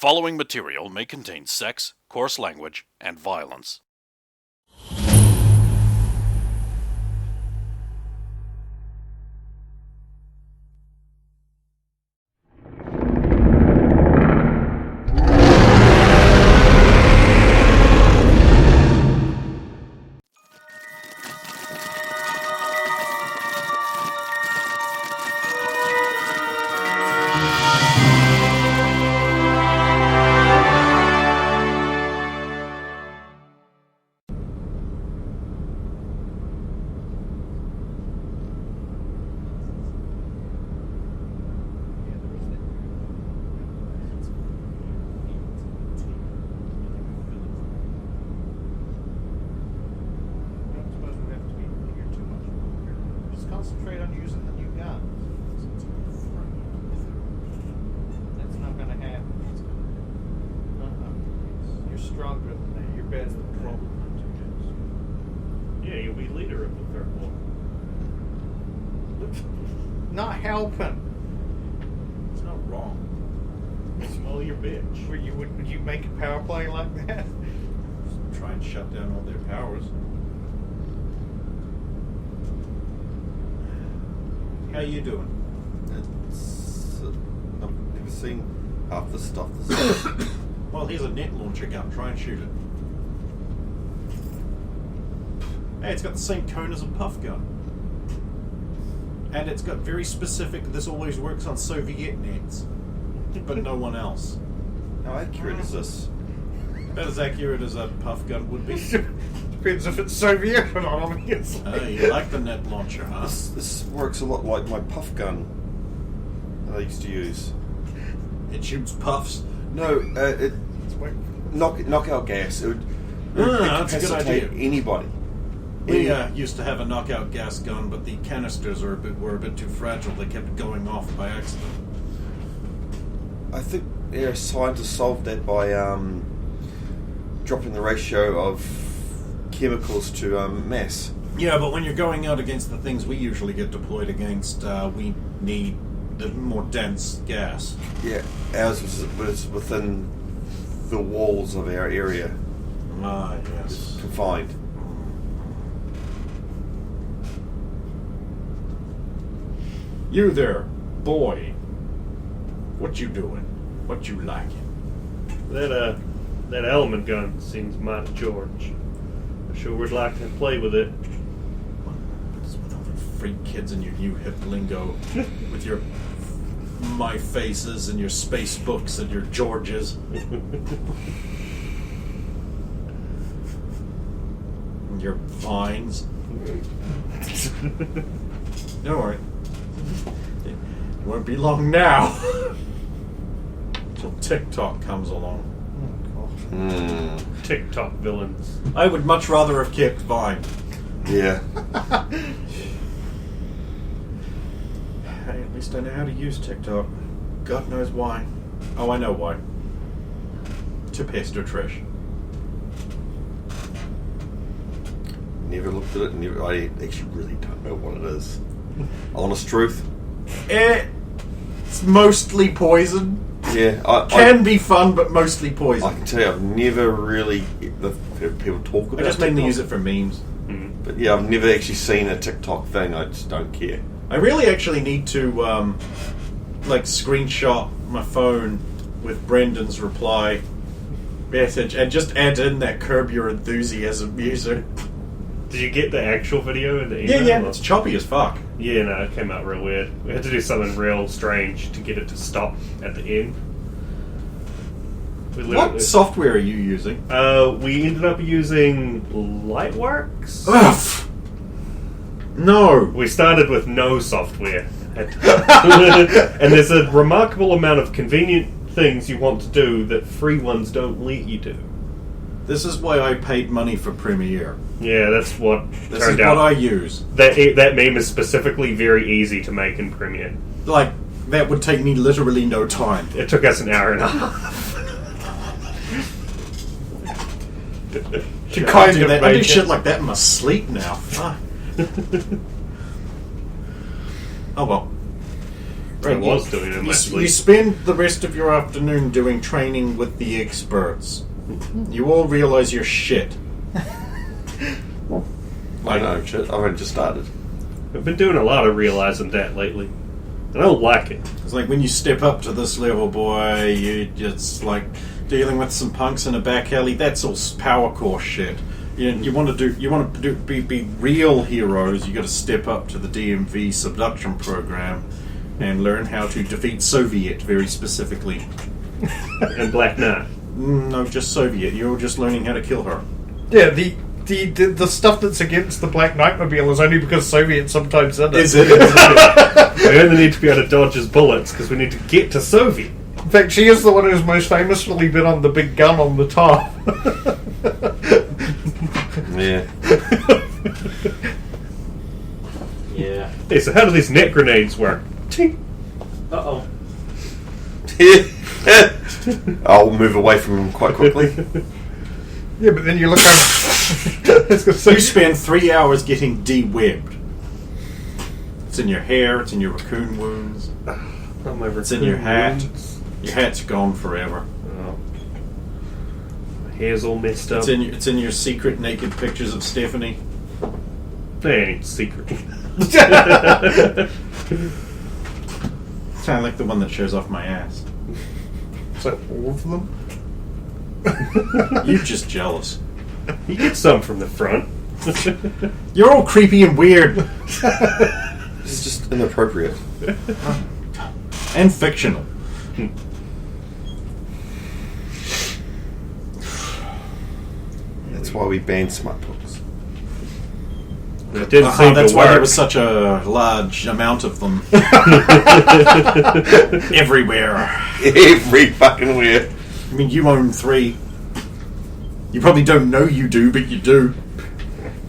following material may contain sex, coarse language, and violence. Concentrate on using the new gun. That's not going to happen. You're stronger than that. You're better than that. Yeah, you'll be leader of the third war. Not helping. It's not wrong. Smell your bitch. Would you make a power play like that? Try and shut down all their powers. How you doing? I've never seen half the stuff. Well, here's a net launcher gun. Try and shoot it. Hey, it's got the same cone as a puff gun. And it's got very specific, this always works on Soviet nets. But no one else. How accurate is this? About as accurate as a puff gun would be. Depends if it's Soviet or not, obviously. Oh, you like the net launcher, huh? This works a lot like my puff gun that I used to use. It shoots puffs. No, it knockout gas. It would That's a good incapacitate idea. anybody. We used to have a knockout gas gun, but the canisters were a bit too fragile. They kept going off by accident. I think scientists solved that by dropping the ratio of chemicals to mass. Yeah, but when you're going out against the things we usually get deployed against, we need the more dense gas. Yeah, ours was within the walls of our area. Ah, yes. It's confined. You there, boy. What you doing? What you liking? That element gun seems mighty George. I sure would like to play with it. What's with all the freak kids and your new hip lingo? With your my faces and your space books and your Georges. And your vines. Don't worry. It won't be long now. Till TikTok comes along. TikTok villains. I would much rather have kept Vine. Yeah. Hey, at least I know how to use TikTok. God knows why. Oh, I know why. To pester Trish. Never looked at it. I actually really don't know what it is. Honest truth. It's mostly poison. Yeah, Can be fun, but mostly poison. I can tell you, I've never really heard people talk about it. I just mainly use it for memes. But yeah, I've never actually seen a TikTok thing. I just don't care. I really actually need to, screenshot my phone with Brendan's reply message and just add in that Curb Your Enthusiasm music. Did you get the actual video in the email? Yeah, it's choppy as fuck. Yeah, no, it came out real weird. We had to do something real strange to get it to stop at the end. What software are you using? We ended up using Lightworks. Ugh. No. We started with no software. And there's a remarkable amount of convenient things you want to do that free ones don't let you do. This is why I paid money for Premiere. Yeah, that's what This turned is out. what I use. That meme is specifically very easy to make in Premiere. Like, that would take me literally no time. It took us an hour and a half. To kind of I do shit like that in my sleep now. Fuck. Oh well. I was doing it in my You sleep. spend the rest of your afternoon doing training with the experts. You all realize you're shit. I know, shit. I've only just started. I've been doing a lot of realizing that lately. I don't like it. It's like when you step up to this level, boy, you just like dealing with some punks in a back alley. That's all power core shit. You want to be real heroes. You got to step up to the DMV subduction program and learn how to defeat Soviet very specifically. And Black Knight. No, just Soviet. You're just learning how to kill her. Yeah, the stuff that's against the Black Knightmobile is only because Soviets sometimes in it. Is it? We only need to be able to dodge his bullets because we need to get to Soviet. In fact, she is the one who's most famously been on the big gun on the top. Yeah. Yeah. Hey, so how do these net grenades work? Tink. Uh-oh. I'll move away from him quite quickly. Yeah, but then you look over. You spend 3 hours getting de-webbed. It's in your hair, it's in your raccoon wounds, it's in your hat. Your hat's gone forever. Oh. My hair's all messed up. It's in your secret naked pictures of Stephanie. They ain't secret. Kind of like the one that shows off my ass. Is that all of them? You're just jealous. You get some from the front. You're all creepy and weird. It's just inappropriate. And fictional. That's why we banned smart books. It didn't seem That's to why work. there was such a large amount of them. Everywhere. Every fucking where. I mean, you own 3. You probably don't know you do, but you do.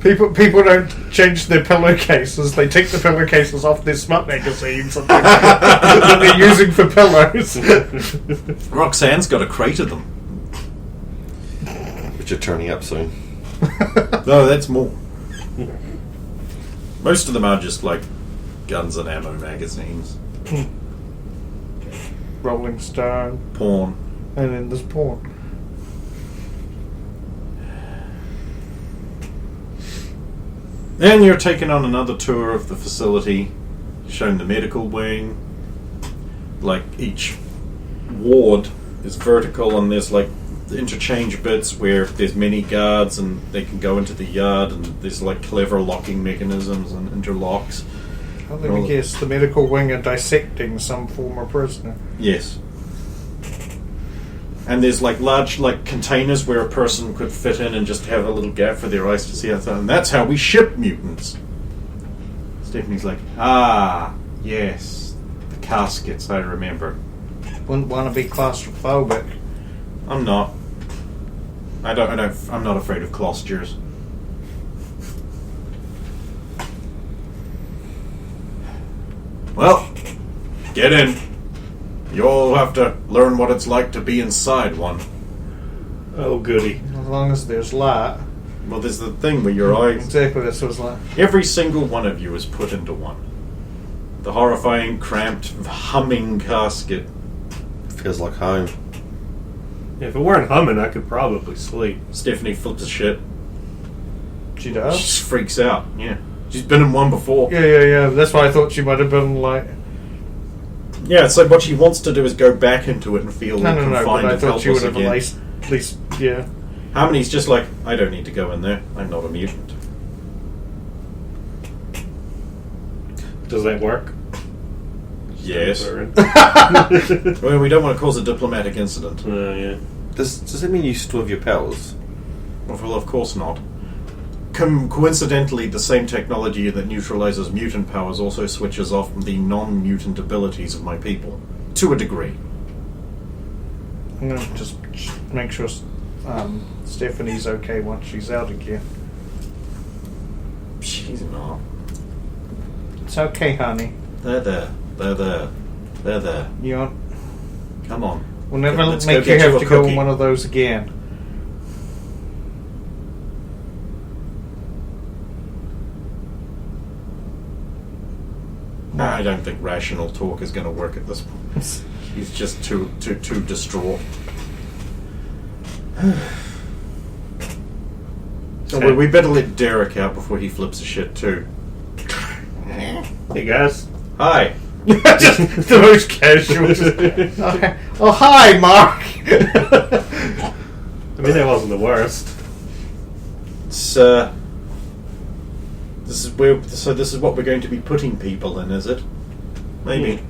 People don't change their pillowcases. They take the pillowcases off their smut magazines and that they're using for pillows. Roxanne's got a crate of them. Which are turning up soon. No, that's more. Most of them are just like guns and ammo magazines. Rolling Stone, Porn. and then there's porn. Then you're taken on another tour of the facility, shown the medical wing. Like each ward is vertical, and there's like interchange bits where there's many guards and they can go into the yard, and there's like clever locking mechanisms and interlocks. Let me guess, the medical wing are dissecting some former prisoner. Yes. And there's like large like containers where a person could fit in and just have a little gap for their eyes to see outside. And that's how we ship mutants. Stephanie's like, yes, the caskets, I remember. Wouldn't want to be claustrophobic. I'm not. I'm not afraid of clausters. Well, get in. You'll have to learn what it's like to be inside one. Oh, goody. As long as there's light. Well, there's the thing where your eyes... Exactly, this was like... Every single one of you is put into one. The horrifying, cramped, humming casket. Feels like home. If it weren't humming, I could probably sleep. Stephanie flips a shit. She She does? just freaks out, yeah. She's been in one before. Yeah. That's why I thought she might have been like... Yeah, so what she wants to do is go back into it and feel No, confined but I and thought she helpless would have again. at least, yeah. Harmony's just like, I don't need to go in there. I'm not a mutant. Does that work? Yes. We're in. Well, we don't want to cause a diplomatic incident. Yeah. Does that mean you still have your powers? Well, of course not. Coincidentally, the same technology that neutralizes mutant powers also switches off the non-mutant abilities of my people. To a degree. I'm going to just make sure Stephanie's okay once she's out again. She's not. It's okay, honey. They're there. You know, Come on. we'll never Let's go make you get have a to go cookie. on one of those again. I don't think rational talk is going to work at this point. He's just too distraught. So we better let Derek out before he flips a shit too. Hey guys. Hi. Just the most casual. Okay. Oh, hi, Mark. I mean, that wasn't the worst. It's, this is what we're going to be putting people in, is it? Maybe.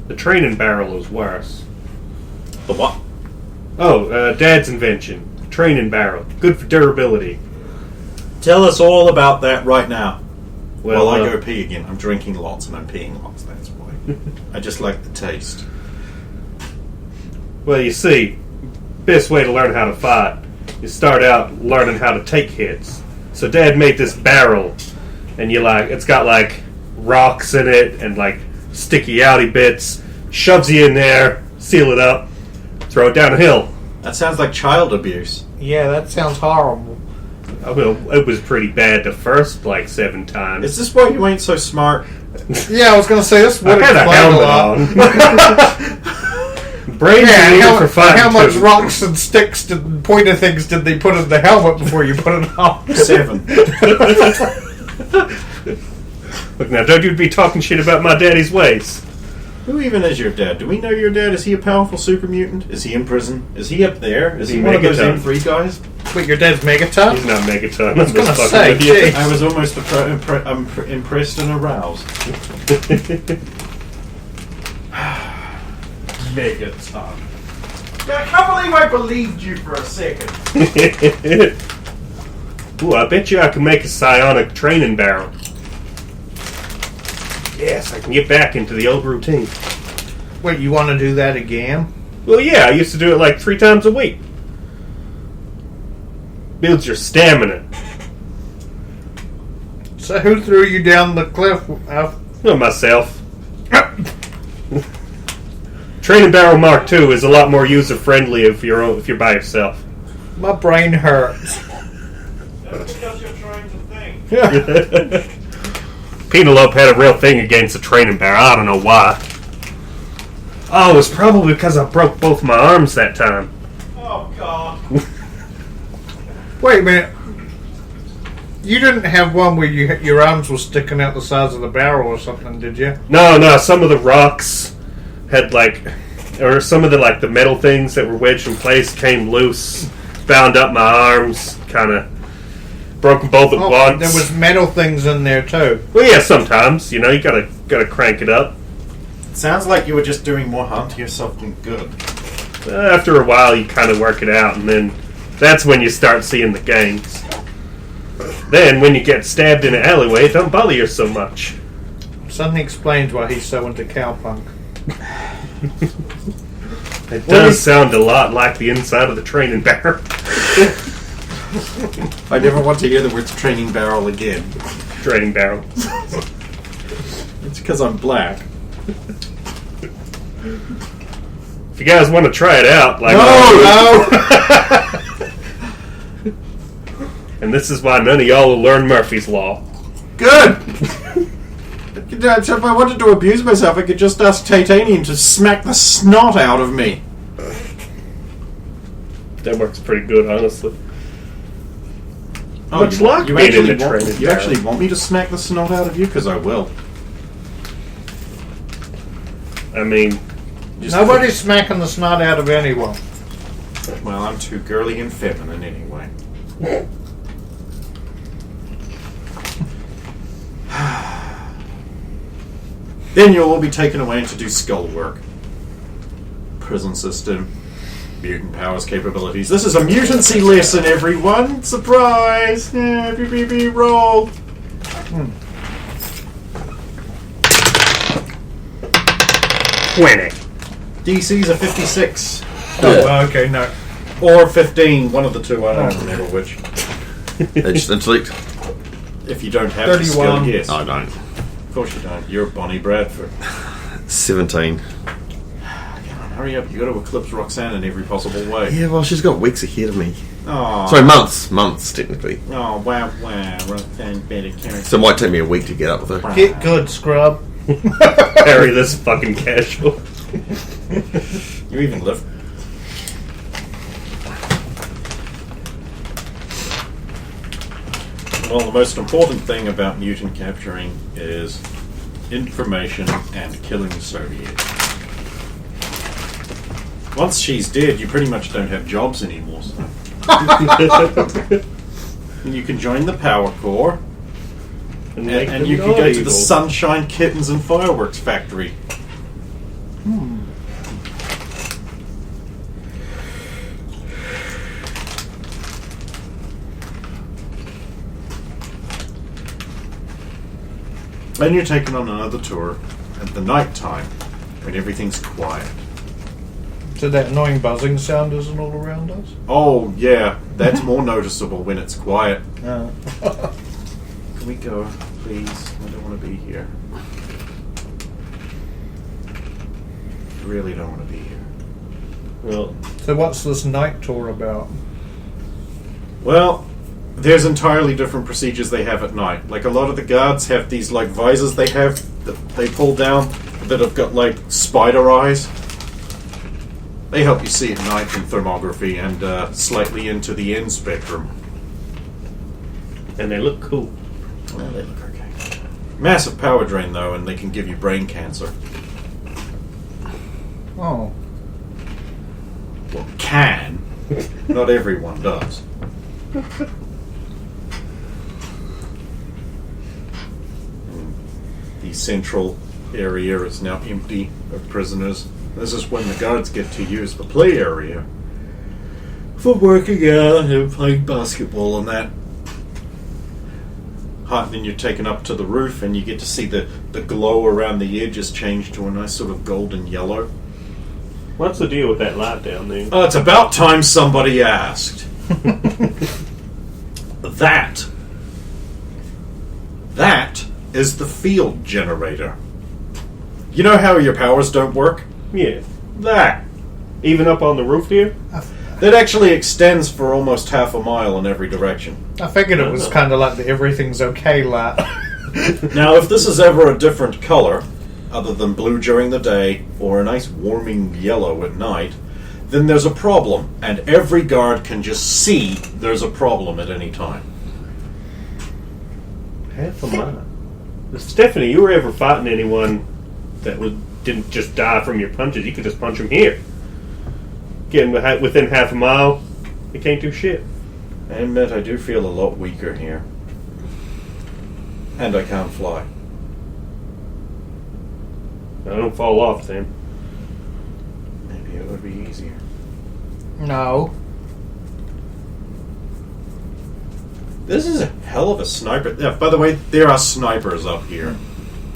The training barrel is worse. The what? Oh, Dad's invention. Training barrel. Good for durability. Tell us all about that right now. Well, I go pee again. I'm drinking lots and I'm peeing lots, that's why. I just like the taste. Well, you see, best way to learn how to fight is start out learning how to take hits. So Dad made this barrel, and it's got like rocks in it and like sticky outy bits. Shoves you in there, seal it up, throw it down a hill. That sounds like child abuse. Yeah, that sounds horrible. Well, it was pretty bad the first 7 times. Is this why you ain't so smart? Yeah, I was going to say this would I had a explain a helmet lot. on. Brains are needed for fighting how much too. rocks and sticks and pointer things did they put in the helmet before you put it on? 7. Look now, don't you be talking shit about my daddy's ways. Who even is your dad? Do we know your dad? Is he a powerful super mutant? Is he in prison? Is he up there? Is he one of those Megaton? M3 guys? Wait, your dad's Megaton? He's not Megaton. I was going to Fucking say, with you. gee. I was almost impressed and aroused. Megaton. I can't believe I believed you for a second. Ooh, I bet you I can make a psionic training barrel. Yes, I can get back into the old routine. Wait, you want to do that again? Well, yeah, I used to do it 3 times a week. Builds your stamina. So who threw you down the cliff? Not myself. Training barrel Mark II is a lot more user friendly if you're by yourself. My brain hurts. That's because you're trying to think. Penelope had a real thing against the training barrel. I don't know why. Oh, it was probably because I broke both my arms that time. Oh, God. Wait a minute. You didn't have one where your arms were sticking out the sides of the barrel or something, did you? No, some of the rocks had or some of the metal things that were wedged in place came loose, bound up my arms, kind of broke them both at once. There was metal things in there too. Well, yeah, sometimes you gotta crank it up. Sounds like you were just doing more harm to yourself than good. After a while, you kind of work it out, and then that's when you start seeing the gains. Then, when you get stabbed in an alleyway, it don't bother you so much. Suddenly explains why he's so into cowpunk. It does sound a lot like the inside of the training barrel. I never want to hear the words training barrel again. Training barrel. It's because I'm black. If you guys want to try it out, No! And this is why none of y'all will learn Murphy's Law. Good! If I wanted to abuse myself, I could just ask Titanium to smack the snot out of me. That works pretty good, honestly. Oh, Much luck being in the training You barrel. actually want me to smack the snot out of you? Because I will. I mean, Nobody's smacking the snot out of anyone. Well, I'm too girly and feminine anyway. Then you'll all be taken away to do skull work. Prison system. Mutant powers capabilities. This is a mutancy lesson, everyone! Surprise! Yeah, BBB roll! winning. DC's a 56. Oh, okay, no. Or 15, one of the two, I don't remember which. Edge intellect? If you don't have the skill, 31. yes. I don't. Of course you don't. You're Bonnie Bradford. 17. Come on, hurry up. You got to eclipse Roxanne in every possible way. Yeah, well, she's got weeks ahead of me. Oh, Sorry, months, technically. Oh, wow. Roxanne better character. So it might take me a week to get up with her. Get good, scrub. Carry this fucking casual. You even lift. Well, the most important thing about mutant capturing is information and killing the Soviets. Once she's dead, you pretty much don't have jobs anymore. So. And you can join the Power Corps, and you can go to the Sunshine Kittens and Fireworks Factory. Then you're taken on another tour at the night time when everything's quiet. So that annoying buzzing sound isn't all around us? Oh, yeah, that's more noticeable when it's quiet. Oh. Can we go, please? I don't want to be here. I really don't want to be here. Well, So what's this night tour about? Well, there's entirely different procedures they have at night. Like, a lot of the guards have these, like, visors they have that they pull down that have got, like, spider eyes. They help you see at night in thermography and slightly into the end spectrum. and they look cool. Well, they look okay. Massive power drain, though, and they can give you brain cancer. Oh. Well, can. Not everyone does. The central area is now empty of prisoners. This is when the guards get to use the play area for working out and playing basketball and that. Then you're taken up to the roof and you get to see the glow around the edges change to a nice sort of golden yellow. What's the deal with that light down there? It's about time somebody asked. That is the field generator. You know how your powers don't work? Yeah. That. Even up on the roof here? That actually extends for almost half a mile in every direction. I figured it was kind of like the everything's okay light. Now, if this is ever a different color, other than blue during the day, or a nice warming yellow at night, then there's a problem, and every guard can just see there's a problem at any time. Half a mile. Stephanie, you were ever fighting anyone that didn't just die from your punches? You could just punch them here. Getting within half a mile, you can't do shit. I admit I do feel a lot weaker here. And I can't fly. I don't fall off, Sam. Maybe it would be easier. No. This is a hell of a sniper. Yeah, by the way, there are snipers up here.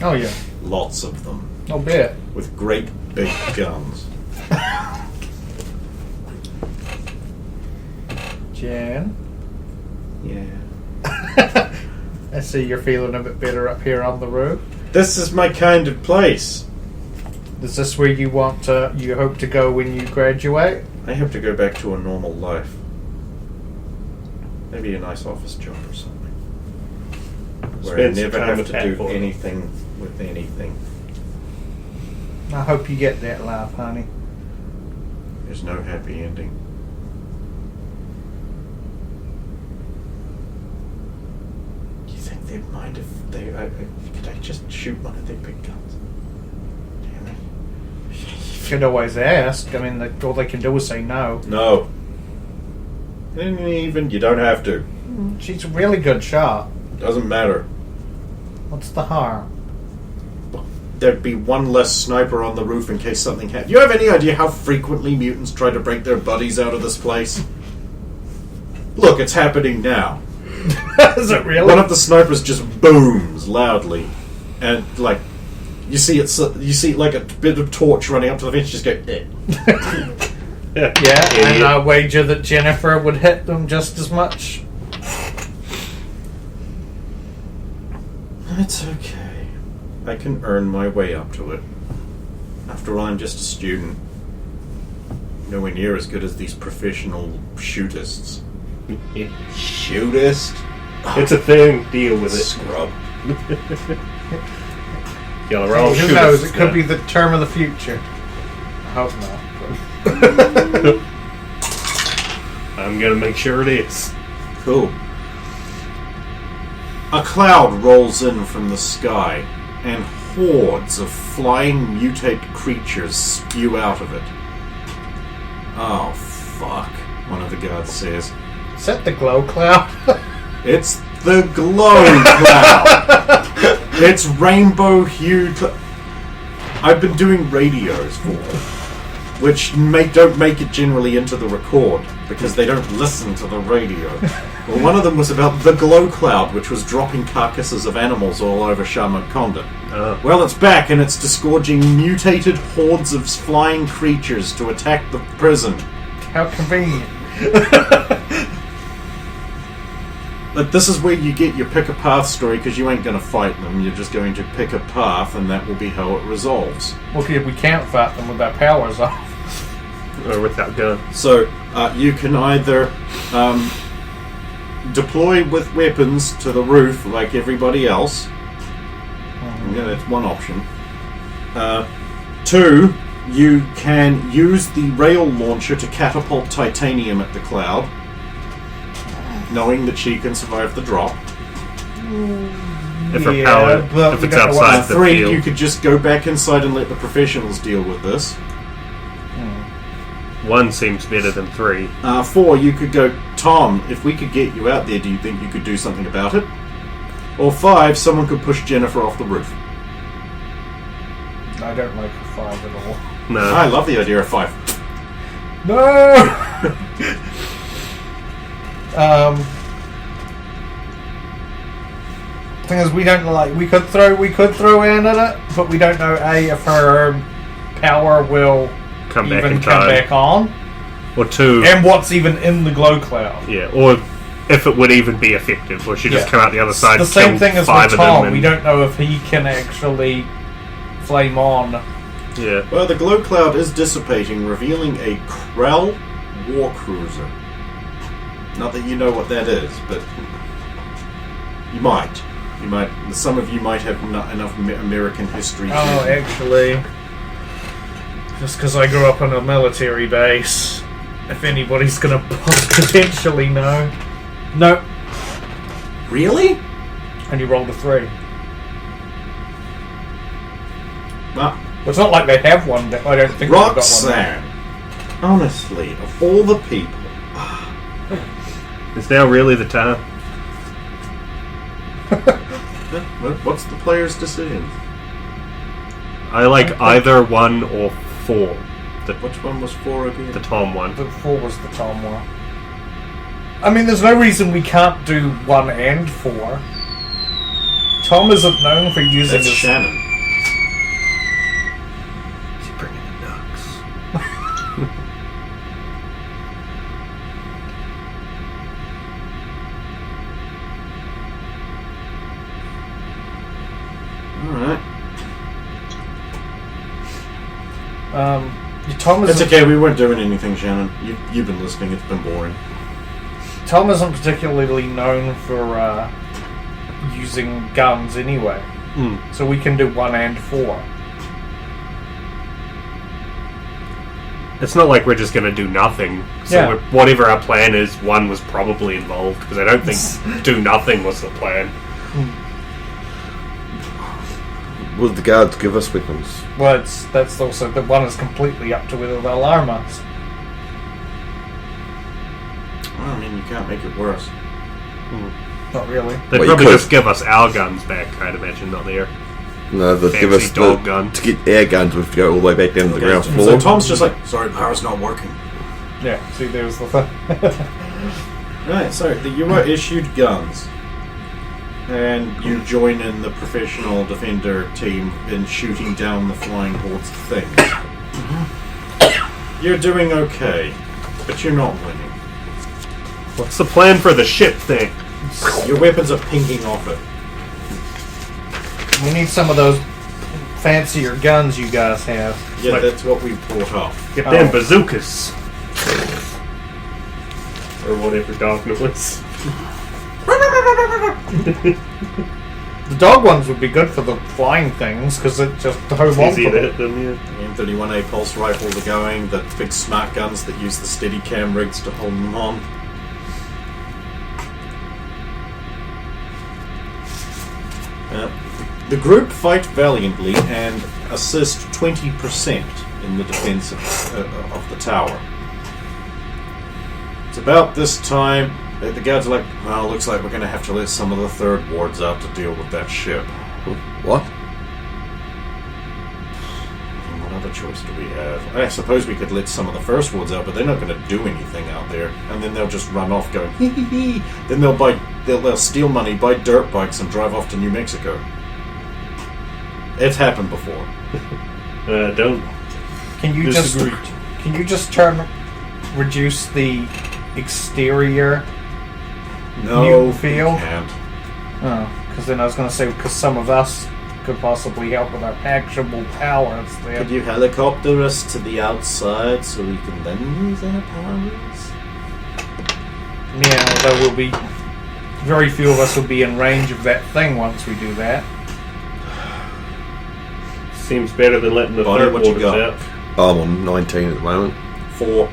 Oh, yeah. Lots of them. No bet. With great big guns. Jan? Yeah. I see you're feeling a bit better up here on the roof. This is my kind of place. Is this where you hope to go when you graduate? I have to go back to a normal life. Maybe a nice office job or something. Where I Spend some never time have with to that do boy. anything with anything. I hope you get that life, honey. There's no happy ending. Do you think they'd mind if they... could I just shoot one of their big guns? Damn it. You could always ask. I mean, all they can do is say no. No. And even you don't have to. She's a really good shot. Doesn't matter. What's the harm? There'd be one less sniper on the roof in case something happened. Do you have any idea how frequently mutants try to break their buddies out of this place? Look, it's happening now. Is it really? One of the snipers just booms loudly, and like you see like a bit of torch running up to the fence. Just go. Eh. Yeah, and I wager that Jennifer would hit them just as much. It's okay. I can earn my way up to it. After all, I'm just a student. Nowhere near as good as these professional shootists. Shootist? It's a thing. Deal with it. Scrub. Yellow roll. Who shoot knows? us. It could Yeah. be the term of the future. I hope not. I'm gonna make sure it is. Cool. A cloud rolls in from the sky, and hordes of flying mutate creatures spew out of it. Oh, fuck, one of the guards says. Is that the glow cloud? It's the glow cloud! It's rainbow-hued... I've been doing radios for it, which don't make it generally into the record, because they don't listen to the radio. Well, one of them was about the glow cloud, which was dropping carcasses of animals all over Shamanconda. Well, it's back, and it's disgorging mutated hordes of flying creatures to attack the prison. How convenient. But this is where you get your pick a path story, because you ain't going to fight them. You're just going to pick a path, and that will be how it resolves. Well, we can't fight them with our powers off. Or without gun. So you can either deploy with weapons to the roof like everybody else. Yeah, that's one option. 2, you can use the rail launcher to catapult titanium at the cloud, knowing that she can survive the drop. If her power, but if we it's don't know what- outside the 3, field. you could just go back inside and let the professionals deal with this. 1 seems better than 3. 4, you could go, Tom, if we could get you out there, do you think you could do something about it? Or 5, someone could push Jennifer off the roof. I don't like a 5 at all. No. I love the idea of 5. No. Thing is, we don't like. We could throw Anne at it, but we don't know if her power will Come back even in come time. back on, Or 2. and what's even in the glow cloud. Yeah, or if it would even be effective, or she just Yeah. come out the other side. The same kill thing as 5 with of them Tom. and- We don't know if he can actually flame on. Yeah. Well, the glow cloud is dissipating, revealing a Krell war cruiser. Not that you know what that is, but you might. You might. Some of you might have not enough American history. Oh, actually, just because I grew up on a military base, if anybody's gonna potentially know. Nope. Really? And you rolled a 3. Well, Well, it's not like they have one. I don't think they've got one. Roxanne. Honestly, of all the people. Is now really the time? What's the player's decision? I like either 1 or 4. Which one was 4 again? The Tom one. The 4 was the Tom one. I mean, there's no reason we can't do 1 and 4. Tom isn't known for using That's his... Shannon. Is he bringing the ducks? Alright. Tom It's isn't, okay, we weren't doing anything, Shannon. You've been listening, it's been boring. Tom isn't particularly known for using guns anyway. So we can do 1 and 4. It's not like we're just going to do nothing. So Yeah. whatever our plan is, 1 was probably involved, because I don't think do nothing was the plan. Will the guards give us weapons? Well, that's also... The 1 is completely up to whether they'll arm us. Well, I mean, you can't make it worse. Not really. They'd Well, you probably could. just give us our guns back, I'd imagine, not their No, they'll give fancy us dog gun. to get our guns. We have to go all the way back down to the ground So floor. Tom's just like, sorry, power's not working. Yeah, see, there's the thing. Right, so you were issued guns. And you join in the professional defender team in shooting down the flying hordes of things. You're doing okay, but you're not winning. What's the plan for the ship thing? Your weapons are pinging off it. We need some of those fancier guns you guys have. Yeah, Like- that's what we brought up. Get Oh. them bazookas. Or whatever dog noise. The dog ones would be good for the flying things, because it just hove on Easy for to them. hit them, yeah. The M31A pulse rifles are going, the big smart guns that use the steady cam rigs to hold them on. The group fight valiantly and assist 20% in the defense of the tower. It's about this time that the guards are like, well, looks like we're going to have to let some of the third wards out to deal with that ship. What? What other choice do we have? I suppose we could let some of the first wards out, but they're not going to do anything out there. And then they'll just run off going, hee hee hee. Then they'll steal money, buy dirt bikes, and drive off to New Mexico. It's happened before. Don't Can you disagree. just reduce the exterior No, mutant feel? we can't. Oh, because then I was going to say, because some of us could possibly help with our actual powers there. Could you helicopter us to the outside so we can then use our powers? Yeah, although we'll be... Very few of us will be in range of that thing once we do that. seems better than letting the Bonnie, third what you waters got? out. I'm on 19 at the moment. 4.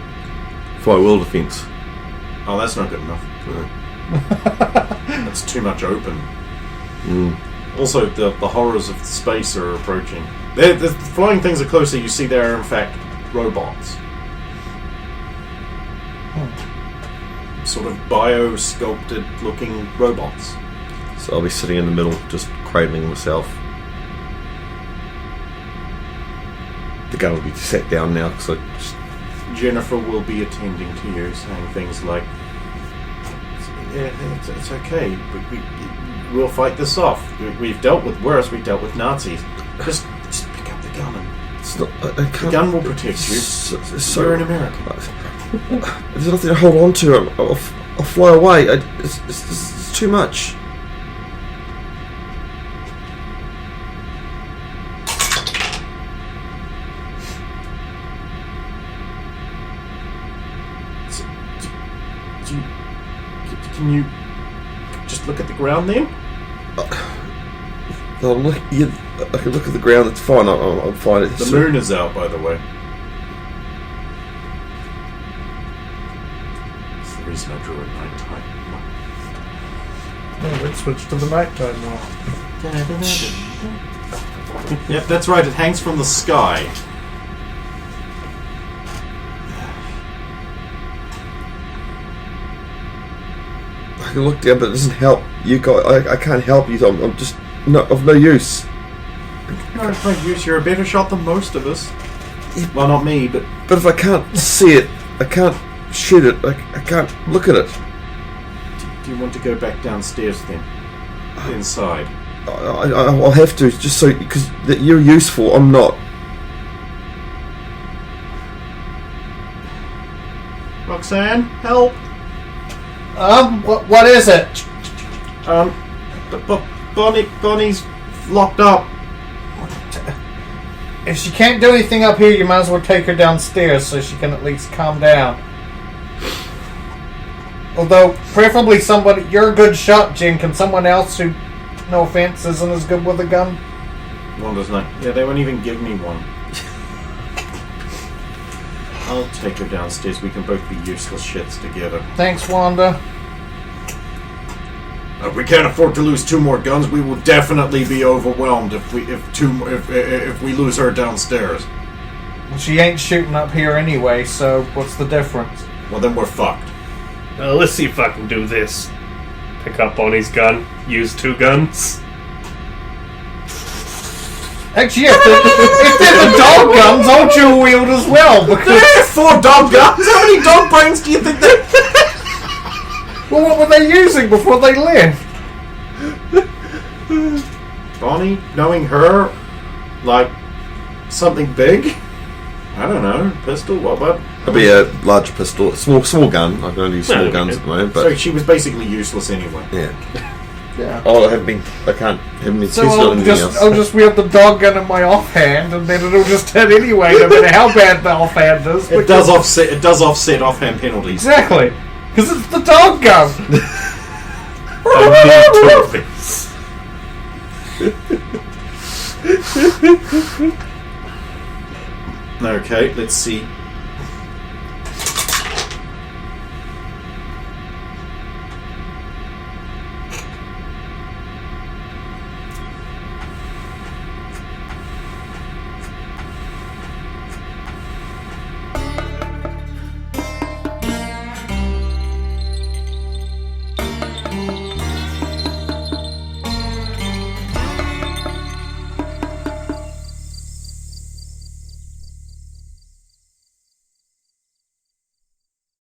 Fly wheel defense. Oh, that's not good enough. No. That's too much open. Mm. Also, the horrors of space are approaching. The flying things are closer. You see, they are in fact robots. Sort of bio-sculpted looking robots. So I'll be sitting in the middle, just cradling myself. The gun will be set down now because I just... Jennifer will be attending to you, saying things like, it's okay, we'll fight this off. We've dealt with worse, we've dealt with Nazis. Just pick up the gun and It's not, I can't, the gun will protect you. So, You're an American. There's nothing to hold on to. I'll fly away. It's too much. Can you just look at the ground then? I can look at the ground. It's fine. I'm fine. The moon is out, by the way. That's the reason I drew at night time. Oh, let's switch to the nighttime now. Yep, that's right. It hangs from the sky. I can look down, but it doesn't help. You guys, I can't help you. I'm just of no use. No, it's no use. You're a better shot than most of us. Well, not me, but But if I can't see it, I can't shoot it. I can't look at it. do you want to go back downstairs then? Inside. I'll have to, just so, because you're useful. I'm not. Roxanne, help! What is it? Bonnie's locked up. If she can't do anything up here, you might as well take her downstairs so she can at least calm down. Although, preferably somebody... You're a good shot, Jen. Can someone else who, no offense, isn't as good with a gun? Wanda's like, yeah, they won't even give me one. I'll take her downstairs. We can both be useless shits together. Thanks, Wanda. We can't afford to lose 2 more guns. We will definitely be overwhelmed if we lose her downstairs. Well, she ain't shooting up here anyway, so what's the difference? Well, then we're fucked. Let's see if I can do this. Pick up Bonnie's gun. Use 2 guns. Actually, if they're the dog guns, I'll dual wield as well, because... There's 4 dog guns! How many dog brains do you think they... Well, what were they using before they left? Bonnie, knowing her, like, something big? I don't know. Pistol? What? It'll be a large pistol, small gun. I can only use small No, guns at the moment, So but she was basically useless anyway. yeah. Yeah. Oh, I haven't been So used to anything else. I'll just wield the dog gun in my offhand, and then it'll just hit anyway, no matter how bad the offhand is. It does offset offhand penalties. Exactly. Because it's the dog gun. Okay, let's see.